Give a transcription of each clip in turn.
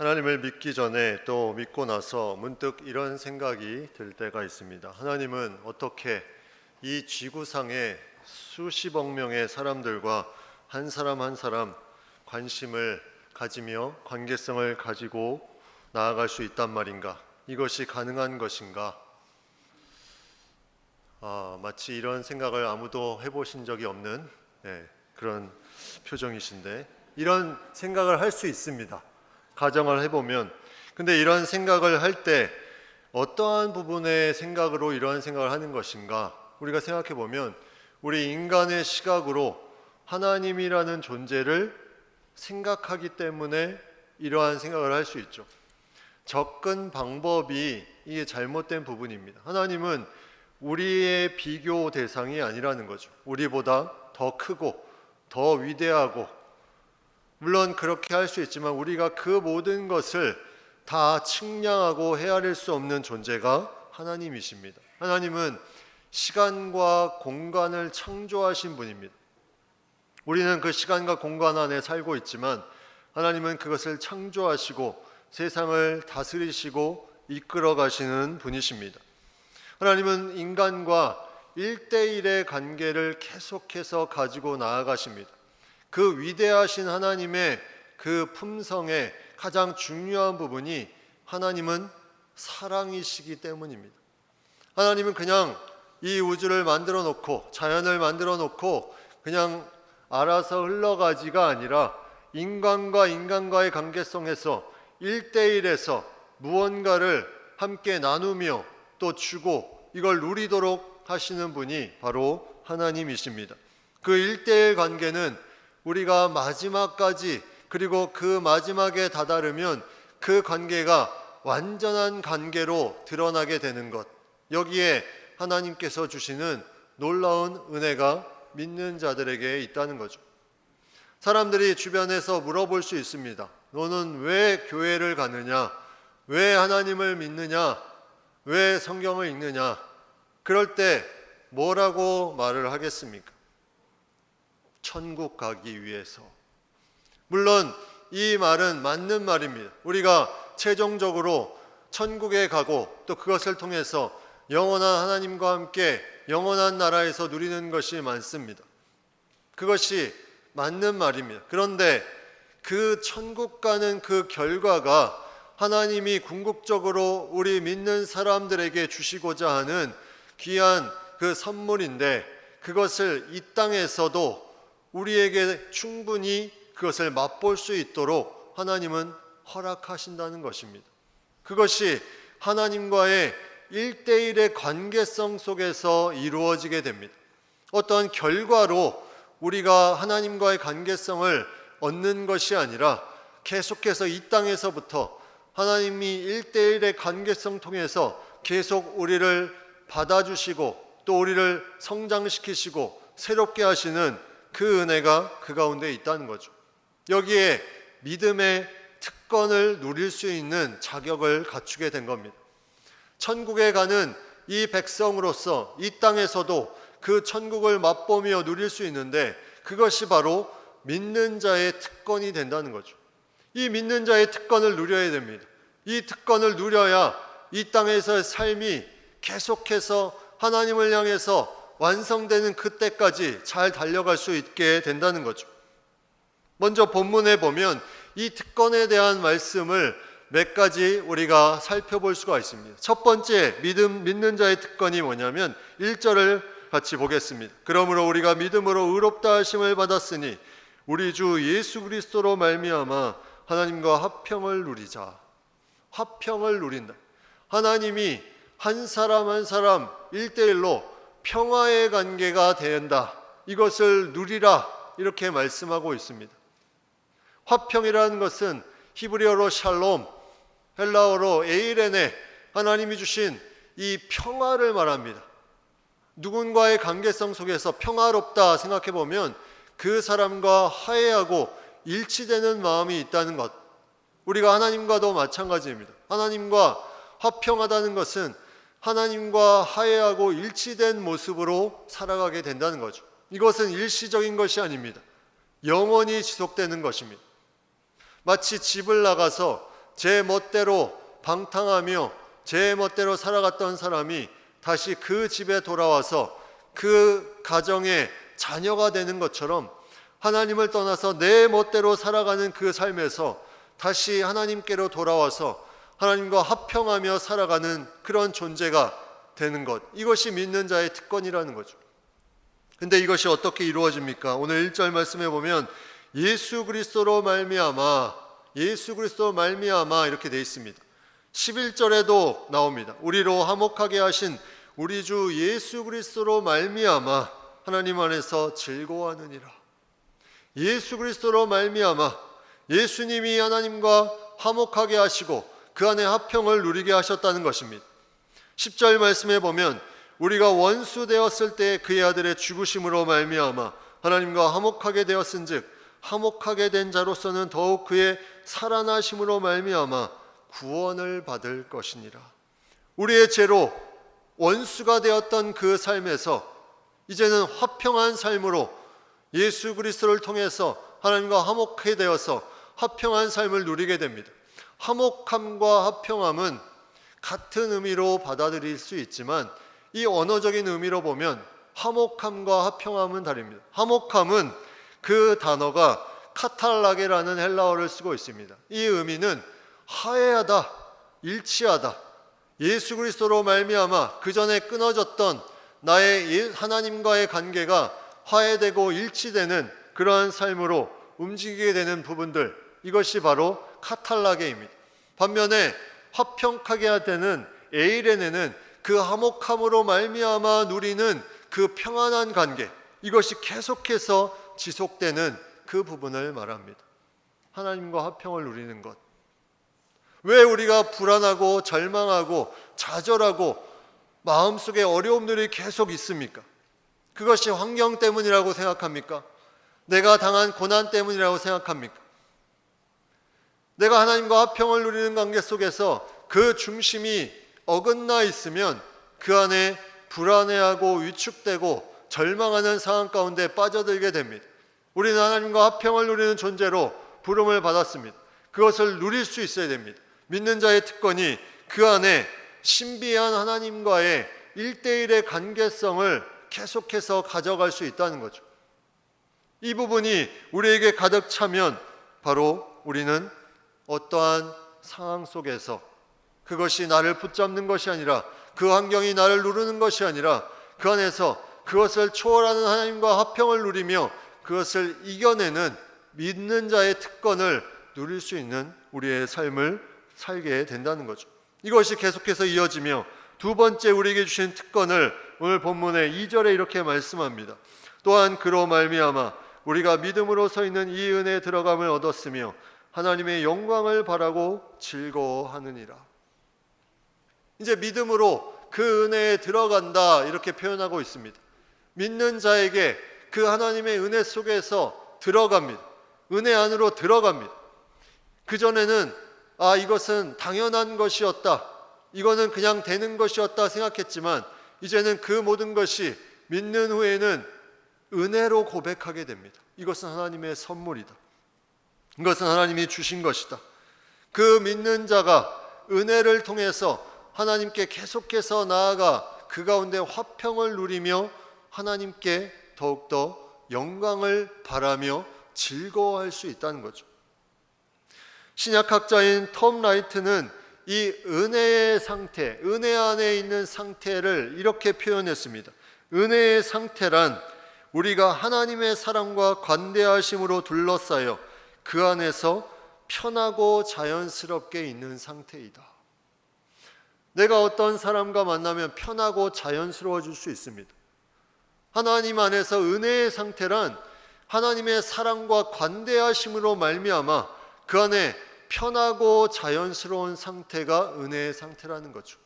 하나님을 믿기 전에 또 믿고 나서 문득 이런 생각이 들 때가 있습니다. 하나님은 어떻게 이 지구상의 수십억 명의 사람들과 한 사람 한 사람 관심을 가지며 관계성을 가지고 나아갈 수 있단 말인가? 이것이 가능한 것인가? 마치 이런 생각을 아무도 해보신 적이 없는 그런 표정이신데, 이런 생각을 할 수 있습니다. 가정을 해보면. 근데 이런 생각을 할 때 어떠한 부분의 생각으로 이러한 생각을 하는 것인가? 우리가 생각해 보면 우리 인간의 시각으로 하나님이라는 존재를 생각하기 때문에 이러한 생각을 할 수 있죠. 접근 방법이 이게 잘못된 부분입니다. 하나님은 우리의 비교 대상이 아니라는 거죠. 우리보다 더 크고 더 위대하고, 물론 그렇게 할 수 있지만 우리가 그 모든 것을 다 측량하고 헤아릴 수 없는 존재가 하나님이십니다. 하나님은 시간과 공간을 창조하신 분입니다. 우리는 그 시간과 공간 안에 살고 있지만 하나님은 그것을 창조하시고 세상을 다스리시고 이끌어 가시는 분이십니다. 하나님은 인간과 1대1의 관계를 계속해서 가지고 나아가십니다. 그 위대하신 하나님의 그 품성의 가장 중요한 부분이 하나님은 사랑이시기 때문입니다. 하나님은 그냥 이 우주를 만들어 놓고 자연을 만들어 놓고 그냥 알아서 흘러가지가 아니라 인간과 인간과의 관계성에서 1대1에서 무언가를 함께 나누며 또 주고 이걸 누리도록 하시는 분이 바로 하나님이십니다. 그 1대1 관계는 우리가 마지막까지, 그리고 그 마지막에 다다르면 그 관계가 완전한 관계로 드러나게 되는 것, 여기에 하나님께서 주시는 놀라운 은혜가 믿는 자들에게 있다는 거죠. 사람들이 주변에서 물어볼 수 있습니다. 너는 왜 교회를 가느냐? 왜 하나님을 믿느냐? 왜 성경을 읽느냐? 그럴 때 뭐라고 말을 하겠습니까? 천국 가기 위해서. 물론 이 말은 맞는 말입니다. 우리가 최종적으로 천국에 가고 또 그것을 통해서 영원한 하나님과 함께 영원한 나라에서 누리는 것이 많습니다. 그것이 맞는 말입니다. 그런데 그 천국 가는 그 결과가 하나님이 궁극적으로 우리 믿는 사람들에게 주시고자 하는 귀한 그 선물인데, 그것을 이 땅에서도 우리에게 충분히 그것을 맛볼 수 있도록 하나님은 허락하신다는 것입니다. 그것이 하나님과의 1대1의 관계성 속에서 이루어지게 됩니다. 어떤 결과로 우리가 하나님과의 관계성을 얻는 것이 아니라 계속해서 이 땅에서부터 하나님이 1대1의 관계성 통해서 계속 우리를 받아주시고 또 우리를 성장시키시고 새롭게 하시는 그 은혜가 그 가운데 있다는 거죠. 여기에 믿음의 특권을 누릴 수 있는 자격을 갖추게 된 겁니다. 천국에 가는 이 백성으로서 이 땅에서도 그 천국을 맛보며 누릴 수 있는데, 그것이 바로 믿는 자의 특권이 된다는 거죠. 이 믿는 자의 특권을 누려야 됩니다. 이 특권을 누려야 이 땅에서의 삶이 계속해서 하나님을 향해서 완성되는 그때까지 잘 달려갈 수 있게 된다는 거죠. 먼저 본문에 보면 이 특권에 대한 말씀을 몇 가지 우리가 살펴볼 수가 있습니다. 첫 번째 믿는 자의 특권이 뭐냐면 1절을 같이 보겠습니다. 그러므로 우리가 믿음으로 의롭다 하심을 받았으니 우리 주 예수 그리스도로 말미암아 하나님과 화평을 누리자. 화평을 누린다. 하나님이 한 사람 한 사람 1대1로 평화의 관계가 된다. 이것을 누리라. 이렇게 말씀하고 있습니다. 화평이라는 것은 히브리어로 샬롬, 헬라어로 에이레네, 하나님이 주신 이 평화를 말합니다. 누군가의 관계성 속에서 평화롭다 생각해 보면 그 사람과 화해하고 일치되는 마음이 있다는 것. 우리가 하나님과도 마찬가지입니다. 하나님과 화평하다는 것은 하나님과 화해하고 일치된 모습으로 살아가게 된다는 거죠. 이것은 일시적인 것이 아닙니다. 영원히 지속되는 것입니다. 마치 집을 나가서 제 멋대로 방탕하며 제 멋대로 살아갔던 사람이 다시 그 집에 돌아와서 그 가정의 자녀가 되는 것처럼 하나님을 떠나서 내 멋대로 살아가는 그 삶에서 다시 하나님께로 돌아와서 하나님과 합평하며 살아가는 그런 존재가 되는 것, 이것이 믿는 자의 특권이라는 거죠. 근데 이것이 어떻게 이루어집니까? 오늘 1절 말씀에 보면 예수 그리스도로 말미암아 이렇게 되어 있습니다. 11절에도 나옵니다. 우리로 화목하게 하신 우리 주 예수 그리스도로 말미암아 하나님 안에서 즐거워하느니라. 예수 그리스도로 말미암아 예수님이 하나님과 화목하게 하시고 그 안에 합평을 누리게 하셨다는 것입니다. 10절 말씀에 보면 우리가 원수 되었을 때 그의 아들의 죽으심으로 말미암아 하나님과 화목하게 되었은즉 화목하게 된 자로서는 더욱 그의 살아나심으로 말미암아 구원을 받을 것이니라. 우리의 죄로 원수가 되었던 그 삶에서 이제는 화평한 삶으로 예수 그리스도를 통해서 하나님과 화목하게 되어서 화평한 삶을 누리게 됩니다. 화목함과 화평함은 같은 의미로 받아들일 수 있지만 이 언어적인 의미로 보면 화목함과 화평함은 다릅니다. 화목함은 그 단어가 카탈라게라는 헬라어를 쓰고 있습니다. 이 의미는 화해하다, 일치하다. 예수 그리스도로 말미암아 그 전에 끊어졌던 나의 하나님과의 관계가 화해되고 일치되는 그러한 삶으로 움직이게 되는 부분들, 이것이 바로 카탈라게입니다. 반면에 화평하게 되는 에이레네는 그 화목함으로 말미암아 누리는 그 평안한 관계, 이것이 계속해서 지속되는 그 부분을 말합니다. 하나님과 화평을 누리는 것. 왜 우리가 불안하고 절망하고 좌절하고 마음속에 어려움들이 계속 있습니까? 그것이 환경 때문이라고 생각합니까? 내가 당한 고난 때문이라고 생각합니까? 내가 하나님과 화평을 누리는 관계 속에서 그 중심이 어긋나 있으면 그 안에 불안해하고 위축되고 절망하는 상황 가운데 빠져들게 됩니다. 우리는 하나님과 화평을 누리는 존재로 부름을 받았습니다. 그것을 누릴 수 있어야 됩니다. 믿는 자의 특권이 그 안에 신비한 하나님과의 1대1의 관계성을 계속해서 가져갈 수 있다는 거죠. 이 부분이 우리에게 가득 차면 바로 우리는 어떠한 상황 속에서 그것이 나를 붙잡는 것이 아니라 그 환경이 나를 누르는 것이 아니라 그 안에서 그것을 초월하는 하나님과 화평을 누리며 그것을 이겨내는 믿는 자의 특권을 누릴 수 있는 우리의 삶을 살게 된다는 거죠. 이것이 계속해서 이어지며 두 번째 우리에게 주신 특권을 오늘 본문의 2절에 이렇게 말씀합니다. 또한 그로 말미암아 우리가 믿음으로 서 있는 이 은혜에 들어감을 얻었으며 하나님의 영광을 바라고 즐거워하느니라. 이제 믿음으로 그 은혜에 들어간다 이렇게 표현하고 있습니다. 믿는 자에게 그 하나님의 은혜 속에서 들어갑니다. 은혜 안으로 들어갑니다. 그전에는 이것은 당연한 것이었다, 이거는 그냥 되는 것이었다 생각했지만 이제는 그 모든 것이 믿는 후에는 은혜로 고백하게 됩니다. 이것은 하나님의 선물이다, 이것은 하나님이 주신 것이다. 그 믿는 자가 은혜를 통해서 하나님께 계속해서 나아가 그 가운데 화평을 누리며 하나님께 더욱더 영광을 바라며 즐거워할 수 있다는 거죠. 신약학자인 톰 라이트는 이 은혜의 상태, 은혜 안에 있는 상태를 이렇게 표현했습니다. 은혜의 상태란 우리가 하나님의 사랑과 관대하심으로 둘러싸여 그 안에서 편하고 자연스럽게 있는 상태이다. 내가 어떤 사람과 만나면 편하고 자연스러워질 수 있습니다. 하나님 안에서 은혜의 상태란 하나님의 사랑과 관대하심으로 말미암아 그 안에 편하고 자연스러운 상태가 은혜의 상태라는 거죠.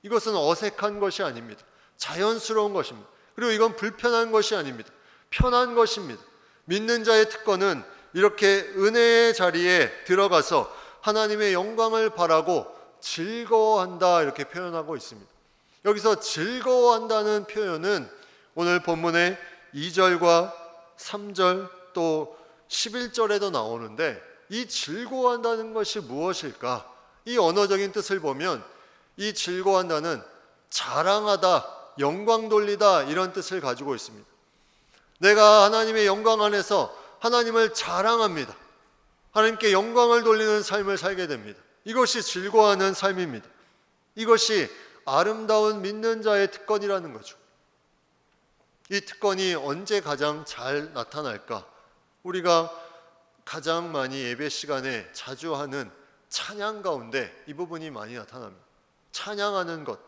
이것은 어색한 것이 아닙니다. 자연스러운 것입니다. 그리고 이건 불편한 것이 아닙니다. 편한 것입니다. 믿는 자의 특권은 이렇게 은혜의 자리에 들어가서 하나님의 영광을 바라고 즐거워한다 이렇게 표현하고 있습니다. 여기서 즐거워한다는 표현은 오늘 본문의 2절과 3절 또 11절에도 나오는데 이 즐거워한다는 것이 무엇일까? 이 언어적인 뜻을 보면 이 즐거워한다는 자랑하다, 영광 돌리다 이런 뜻을 가지고 있습니다. 내가 하나님의 영광 안에서 하나님을 자랑합니다. 하나님께 영광을 돌리는 삶을 살게 됩니다. 이것이 즐거워하는 삶입니다. 이것이 아름다운 믿는 자의 특권이라는 거죠. 이 특권이 언제 가장 잘 나타날까? 우리가 가장 많이 예배 시간에 자주 하는 찬양 가운데 이 부분이 많이 나타납니다. 찬양하는 것,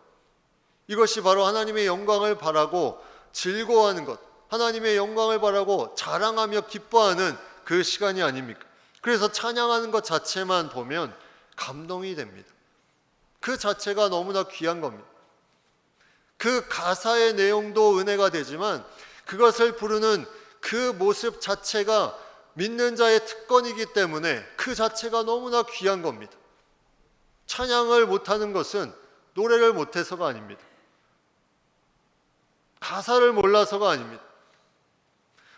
이것이 바로 하나님의 영광을 바라고 즐거워하는 것, 하나님의 영광을 바라고 자랑하며 기뻐하는 그 시간이 아닙니까? 그래서 찬양하는 것 자체만 보면 감동이 됩니다. 그 자체가 너무나 귀한 겁니다. 그 가사의 내용도 은혜가 되지만 그것을 부르는 그 모습 자체가 믿는 자의 특권이기 때문에 그 자체가 너무나 귀한 겁니다. 찬양을 못하는 것은 노래를 못해서가 아닙니다. 가사를 몰라서가 아닙니다.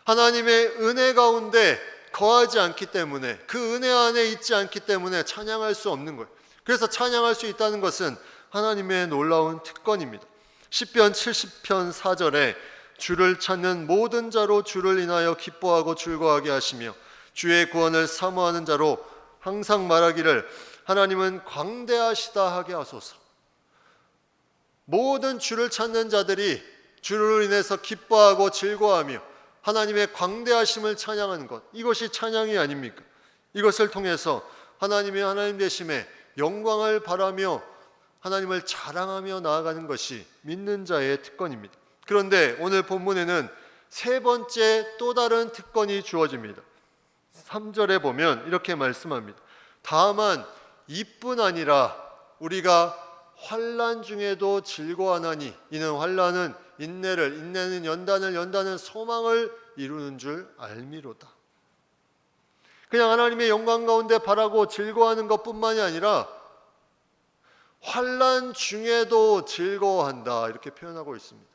하나님의 은혜 가운데 거하지 않기 때문에, 그 은혜 안에 있지 않기 때문에 찬양할 수 없는 거예요. 그래서 찬양할 수 있다는 것은 하나님의 놀라운 특권입니다. 시편 70편 4절에 주를 찾는 모든 자로 주를 인하여 기뻐하고 즐거워하게 하시며 주의 구원을 사모하는 자로 항상 말하기를 하나님은 광대하시다 하게 하소서. 모든 주를 찾는 자들이 주를 인해서 기뻐하고 즐거워하며 하나님의 광대하심을 찬양하는 것, 이것이 찬양이 아닙니까? 이것을 통해서 하나님의 하나님 되심에 영광을 바라며 하나님을 자랑하며 나아가는 것이 믿는 자의 특권입니다. 그런데 오늘 본문에는 세 번째 또 다른 특권이 주어집니다. 3절에 보면 이렇게 말씀합니다. 다만 이뿐 아니라 우리가 환난 중에도 즐거워하나니 이는 환난은 인내를, 인내는 연단을, 연단은 소망을 이루는 줄 알미로다. 그냥 하나님의 영광 가운데 바라고 즐거워하는 것뿐만이 아니라 환난 중에도 즐거워한다 이렇게 표현하고 있습니다.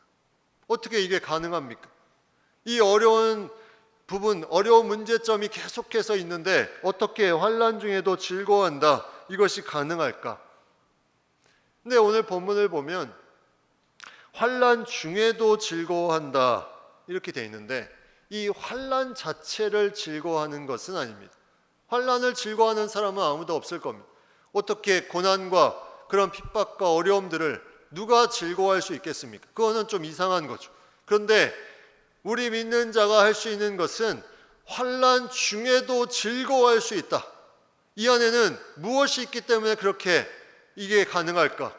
어떻게 이게 가능합니까? 이 어려운 부분, 어려운 문제점이 계속해서 있는데 어떻게 환난 중에도 즐거워한다 이것이 가능할까? 근데 오늘 본문을 보면 환난 중에도 즐거워한다 이렇게 돼 있는데 이 환난 자체를 즐거워하는 것은 아닙니다. 환난을 즐거워하는 사람은 아무도 없을 겁니다. 어떻게 고난과 그런 핍박과 어려움들을 누가 즐거워할 수 있겠습니까? 그거는 좀 이상한 거죠. 그런데 우리 믿는 자가 할 수 있는 것은 환난 중에도 즐거워할 수 있다. 이 안에는 무엇이 있기 때문에 그렇게 이게 가능할까?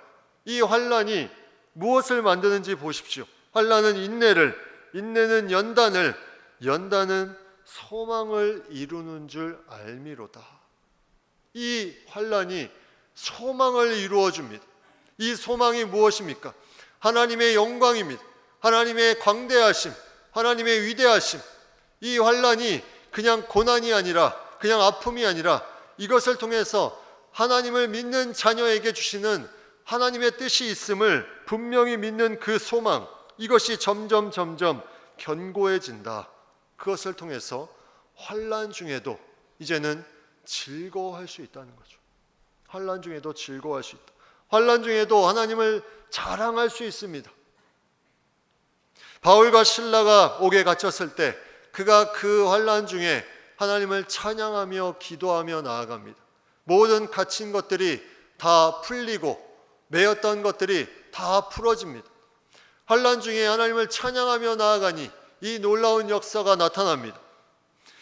이 환난이 무엇을 만드는지 보십시오. 환난은 인내를, 인내는 연단을, 연단은 소망을 이루는 줄 알미로다. 이 환난이 소망을 이루어 줍니다. 이 소망이 무엇입니까? 하나님의 영광입니다. 하나님의 광대하심, 하나님의 위대하심. 이 환난이 그냥 고난이 아니라, 그냥 아픔이 아니라 이것을 통해서 하나님을 믿는 자녀에게 주시는 하나님의 뜻이 있음을 분명히 믿는 그 소망, 이것이 점점 견고해진다. 그것을 통해서 환난 중에도 이제는 즐거워할 수 있다는 거죠. 환난 중에도 즐거워할 수 있다. 환난 중에도 하나님을 자랑할 수 있습니다. 바울과 실라가 옥에 갇혔을 때 그가 그 환난 중에 하나님을 찬양하며 기도하며 나아갑니다. 모든 갇힌 것들이 다 풀리고 매였던 것들이 다 풀어집니다. 환난 중에 하나님을 찬양하며 나아가니 이 놀라운 역사가 나타납니다.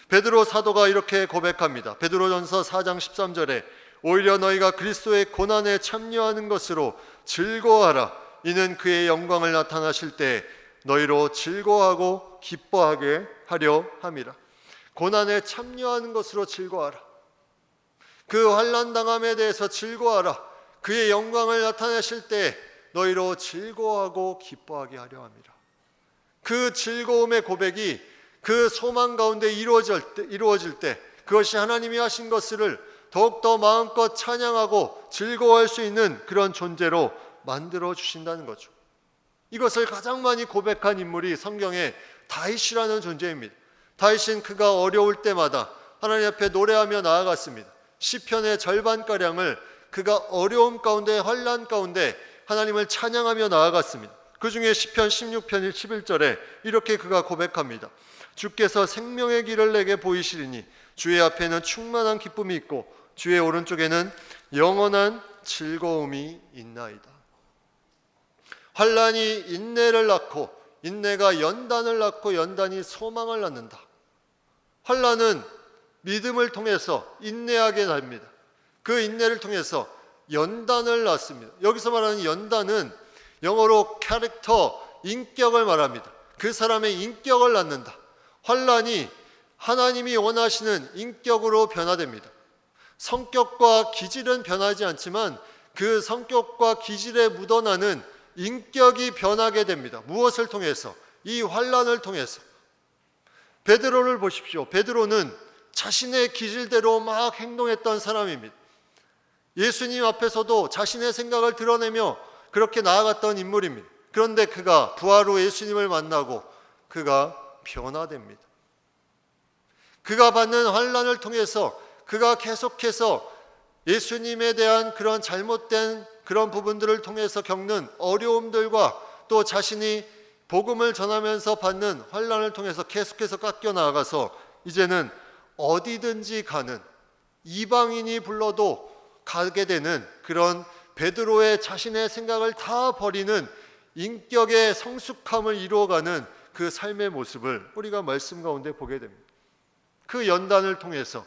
베드로 사도가 이렇게 고백합니다. 베드로전서 4장 13절에 오히려 너희가 그리스도의 고난에 참여하는 것으로 즐거워하라. 이는 그의 영광을 나타나실 때 너희로 즐거워하고 기뻐하게 하려 함이라. 고난에 참여하는 것으로 즐거워하라. 그 환난 당함에 대해서 즐거워하라. 그의 영광을 나타내실 때 너희로 즐거워하고 기뻐하게 하려 함이라. 그 즐거움의 고백이 그 소망 가운데 이루어질 때 그것이 하나님이 하신 것을 더욱더 마음껏 찬양하고 즐거워할 수 있는 그런 존재로 만들어 주신다는 거죠. 이것을 가장 많이 고백한 인물이 성경에 다윗이라는 존재입니다. 다윗은 그가 어려울 때마다 하나님 앞에 노래하며 나아갔습니다. 시편의 절반가량을 그가 어려움 가운데 환난 가운데 하나님을 찬양하며 나아갔습니다. 그 중에 시편 16편 11절에 이렇게 그가 고백합니다. 주께서 생명의 길을 내게 보이시리니 주의 앞에는 충만한 기쁨이 있고 주의 오른쪽에는 영원한 즐거움이 있나이다. 환난이 인내를 낳고 인내가 연단을 낳고 연단이 소망을 낳는다. 환난은 믿음을 통해서 인내하게 됩니다. 그 인내를 통해서 연단을 낳습니다. 여기서 말하는 연단은 영어로 캐릭터, 인격을 말합니다. 그 사람의 인격을 낳는다. 환난이 하나님이 원하시는 인격으로 변화됩니다. 성격과 기질은 변하지 않지만 그 성격과 기질에 묻어나는 인격이 변하게 됩니다. 무엇을 통해서? 이 환난을 통해서. 베드로를 보십시오. 베드로는 자신의 기질대로 막 행동했던 사람입니다. 예수님 앞에서도 자신의 생각을 드러내며 그렇게 나아갔던 인물입니다. 그런데 그가 부활 후 예수님을 만나고 그가 변화됩니다. 그가 받는 환난을 통해서 그가 계속해서 예수님에 대한 그런 잘못된 그런 부분들을 통해서 겪는 어려움들과 또 자신이 복음을 전하면서 받는 환난을 통해서 계속해서 깎여 나아가서 이제는 어디든지 가는, 이방인이 불러도 가게 되는 그런 베드로의 자신의 생각을 다 버리는 인격의 성숙함을 이루어가는 그 삶의 모습을 우리가 말씀 가운데 보게 됩니다. 그 연단을 통해서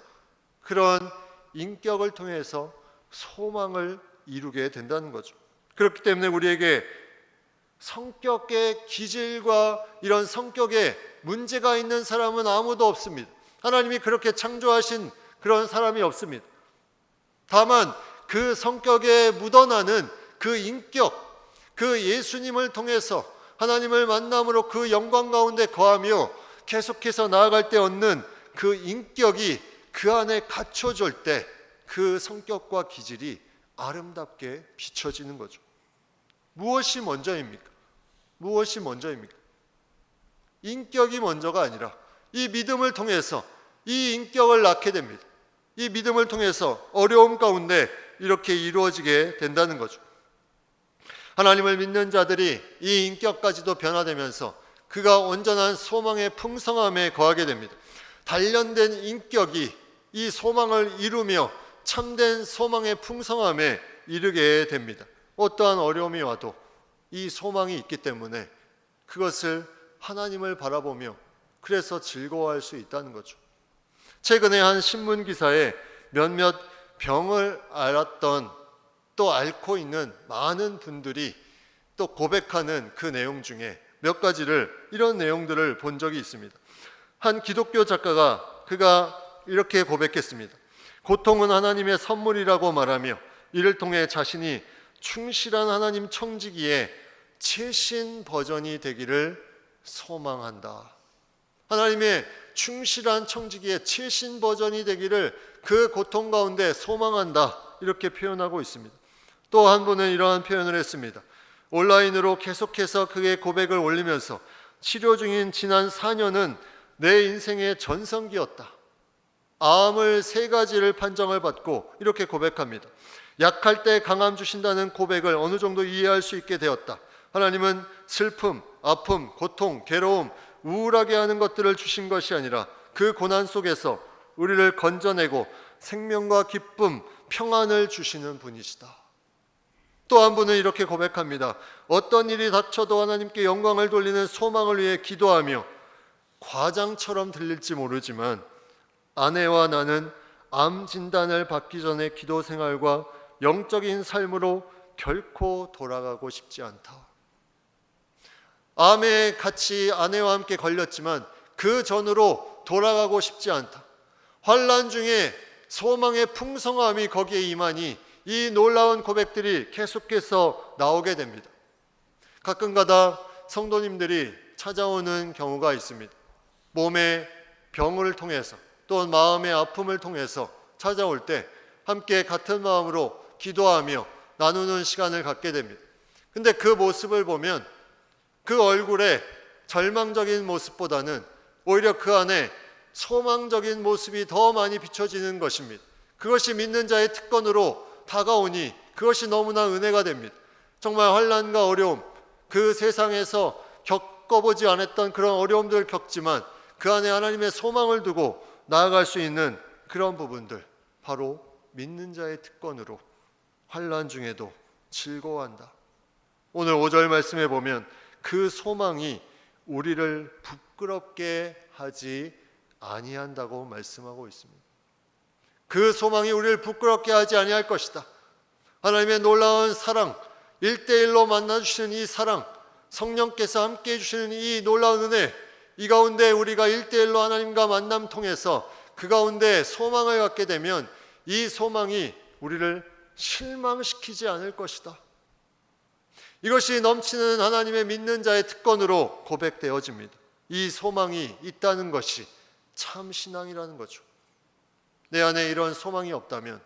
그런 인격을 통해서 소망을 이루게 된다는 거죠. 그렇기 때문에 우리에게 성격의 기질과 이런 성격에 문제가 있는 사람은 아무도 없습니다. 하나님이 그렇게 창조하신 그런 사람이 없습니다. 다만 그 성격에 묻어나는 그 인격, 그 예수님을 통해서 하나님을 만남으로 그 영광 가운데 거하며 계속해서 나아갈 때 얻는 그 인격이 그 안에 갖춰질 때 그 성격과 기질이 아름답게 비춰지는 거죠. 무엇이 먼저입니까? 무엇이 먼저입니까? 인격이 먼저가 아니라 이 믿음을 통해서 이 인격을 낳게 됩니다. 이 믿음을 통해서 어려움 가운데 이렇게 이루어지게 된다는 거죠. 하나님을 믿는 자들이 이 인격까지도 변화되면서 그가 온전한 소망의 풍성함에 거하게 됩니다. 단련된 인격이 이 소망을 이루며 참된 소망의 풍성함에 이르게 됩니다. 어떠한 어려움이 와도 이 소망이 있기 때문에 그것을 하나님을 바라보며 그래서 즐거워할 수 있다는 거죠. 최근에 한 신문 기사에 몇몇 병을 앓았던 또 앓고 있는 많은 분들이 또 고백하는 그 내용 중에 몇 가지를 이런 내용들을 본 적이 있습니다. 한 기독교 작가가 그가 이렇게 고백했습니다. 고통은 하나님의 선물이라고 말하며 이를 통해 자신이 충실한 하나님 청지기의 최신 버전이 되기를 소망한다. 하나님의 충실한 청지기의 최신 버전이 되기를 그 고통 가운데 소망한다. 이렇게 표현하고 있습니다. 또 한 분은 이러한 표현을 했습니다. 온라인으로 계속해서 그의 고백을 올리면서 치료 중인 지난 4년은 내 인생의 전성기였다. 암을 3가지를 판정을 받고 이렇게 고백합니다. 약할 때 강함 주신다는 고백을 어느 정도 이해할 수 있게 되었다. 하나님은 슬픔, 아픔, 고통, 괴로움, 우울하게 하는 것들을 주신 것이 아니라 그 고난 속에서 우리를 건져내고 생명과 기쁨, 평안을 주시는 분이시다. 또 한 분은 이렇게 고백합니다. 어떤 일이 닥쳐도 하나님께 영광을 돌리는 소망을 위해 기도하며 과장처럼 들릴지 모르지만 아내와 나는 암 진단을 받기 전에 기도 생활과 영적인 삶으로 결코 돌아가고 싶지 않다. 암에 같이 아내와 함께 걸렸지만 그 전으로 돌아가고 싶지 않다. 환난 중에 소망의 풍성함이 거기에 임하니 이 놀라운 고백들이 계속해서 나오게 됩니다. 가끔가다 성도님들이 찾아오는 경우가 있습니다. 몸의 병을 통해서 또 마음의 아픔을 통해서 찾아올 때 함께 같은 마음으로 기도하며 나누는 시간을 갖게 됩니다. 근데 그 모습을 보면 그 얼굴에 절망적인 모습보다는 오히려 그 안에 소망적인 모습이 더 많이 비춰지는 것입니다. 그것이 믿는 자의 특권으로 다가오니 그것이 너무나 은혜가 됩니다. 정말 환난과 어려움, 그 세상에서 겪어보지 않았던 그런 어려움들을 겪지만 그 안에 하나님의 소망을 두고 나아갈 수 있는 그런 부분들, 바로 믿는 자의 특권으로 환난 중에도 즐거워한다. 오늘 5절 말씀에 보면 그 소망이 우리를 부끄럽게 하지 아니한다고 말씀하고 있습니다. 그 소망이 우리를 부끄럽게 하지 아니할 것이다. 하나님의 놀라운 사랑, 1대1로 만나주시는 이 사랑, 성령께서 함께 해주시는 이 놀라운 은혜, 이 가운데 우리가 1대1로 하나님과 만남 통해서 그 가운데 소망을 갖게 되면 이 소망이 우리를 실망시키지 않을 것이다. 이것이 넘치는 하나님의 믿는 자의 특권으로 고백되어집니다. 이 소망이 있다는 것이 참 신앙이라는 거죠. 내 안에 이런 소망이 없다면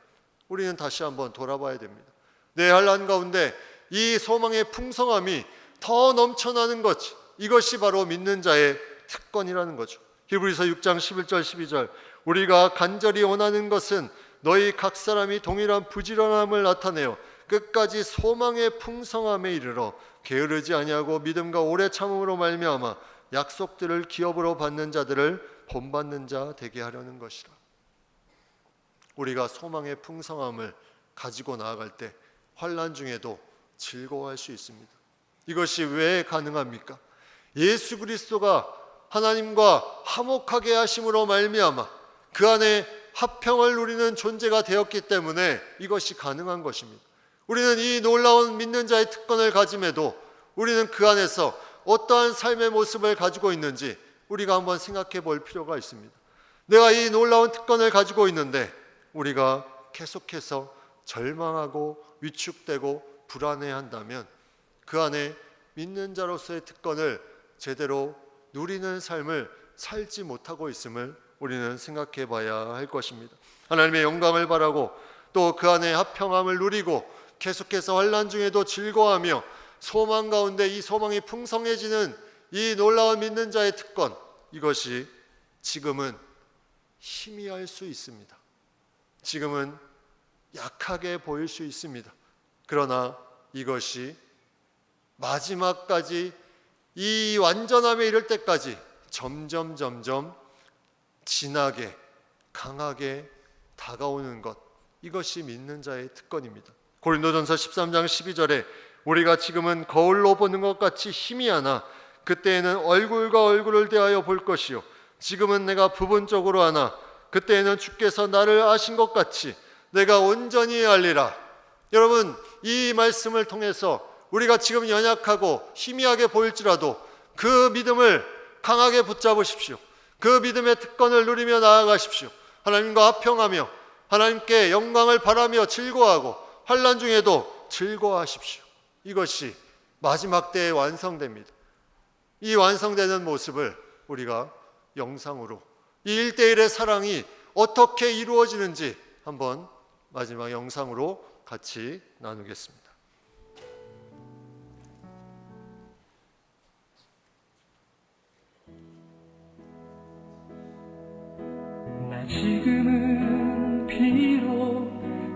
우리는 다시 한번 돌아봐야 됩니다. 내 환난 가운데 이 소망의 풍성함이 더 넘쳐나는 것, 이것이 바로 믿는 자의 특권이라는 거죠. 히브리서 6장 11절 12절 우리가 간절히 원하는 것은 너희 각 사람이 동일한 부지런함을 나타내어 끝까지 소망의 풍성함에 이르러 게으르지 아니하고 믿음과 오래 참음으로 말미암아 약속들을 기업으로 받는 자들을 본받는 자 되게 하려는 것이라. 우리가 소망의 풍성함을 가지고 나아갈 때 환난 중에도 즐거워할 수 있습니다. 이것이 왜 가능합니까? 예수 그리스도가 하나님과 화목하게 하심으로 말미암아 그 안에 화평을 누리는 존재가 되었기 때문에 이것이 가능한 것입니다. 우리는 이 놀라운 믿는 자의 특권을 가짐에도 우리는 그 안에서 어떠한 삶의 모습을 가지고 있는지 우리가 한번 생각해 볼 필요가 있습니다. 내가 이 놀라운 특권을 가지고 있는데 우리가 계속해서 절망하고 위축되고 불안해한다면 그 안에 믿는 자로서의 특권을 제대로 누리는 삶을 살지 못하고 있음을 우리는 생각해 봐야 할 것입니다. 하나님의 영광을 바라고 또 그 안에 화평함을 누리고 계속해서 환난 중에도 즐거워하며 소망 가운데 이 소망이 풍성해지는 이 놀라운 믿는 자의 특권, 이것이 지금은 희미할 수 있습니다. 지금은 약하게 보일 수 있습니다. 그러나 이것이 마지막까지 이 완전함에 이를 때까지 점점 진하게 강하게 다가오는 것, 이것이 믿는 자의 특권입니다. 고린도전서 13장 12절에 우리가 지금은 거울로 보는 것 같이 희미하나 그때에는 얼굴과 얼굴을 대하여 볼 것이요 지금은 내가 부분적으로 하나 그때에는 주께서 나를 아신 것 같이 내가 온전히 알리라. 여러분, 이 말씀을 통해서 우리가 지금 연약하고 희미하게 보일지라도 그 믿음을 강하게 붙잡으십시오. 그 믿음의 특권을 누리며 나아가십시오. 하나님과 화평하며 하나님께 영광을 바라며 즐거워하고 환난 중에도 즐거워하십시오. 이것이 마지막 때에 완성됩니다. 이 완성되는 모습을 우리가 영상으로 이 1대1의 사랑이 어떻게 이루어지는지 한번 마지막 영상으로 같이 나누겠습니다. 나 지금은 비록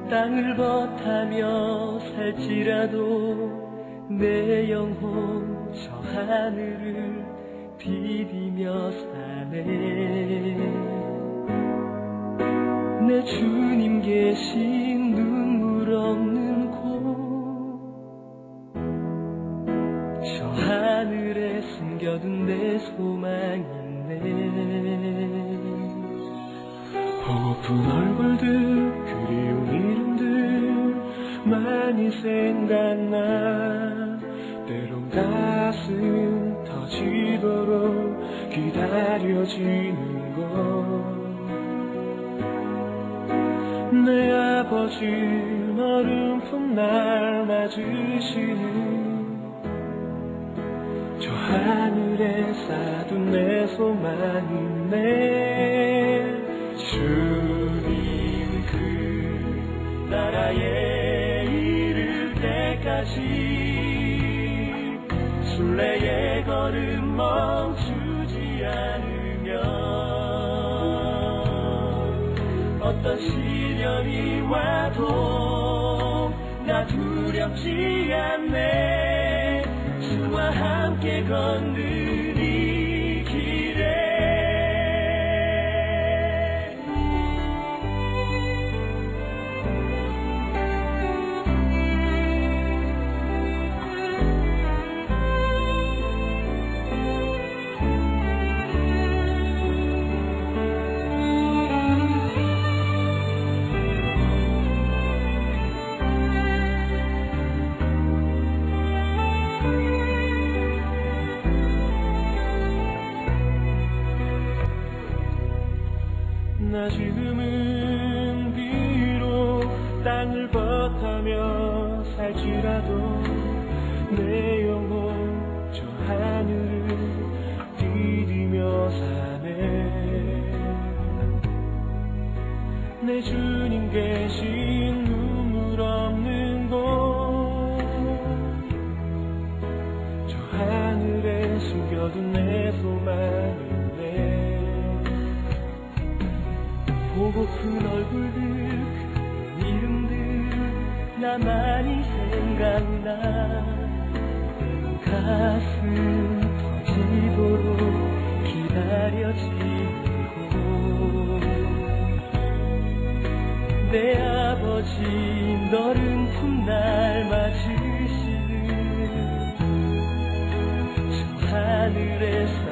땅을 버타며 살지라도 내 영혼 저 하늘을 디디며 사네. 내 주님 계신 눈물 없는 곳 저 하늘에 숨겨둔 내 소망이 있네. 보고픈 얼굴들 그리운 이름들 많이 생각나. 때론 가슴 터지도록 기다려지는 것. 내 아버지 어른품 날 맞으시는 저 하늘에 쌓아둔 내 소망이네. 주님 그 나라에 이를 때까지 순례의 걸음 멈추지 않으면 어떤 시련이 와도 나 두렵지 않네. 주와 함께 걷는 이 길에 나 지금은 비록 땅을 버타며 살지라도 내 영혼 저 하늘을 디디며 사네. 내 주님 계신 눈물 없는 곳 저 하늘에 숨겨둔 내 소망이네. 보고픈 얼굴들 그 이름들 나만이 생각나. 가슴 터지도록 기다려지고 내 아버지 너른 훗날 맞으시는 저 하늘에서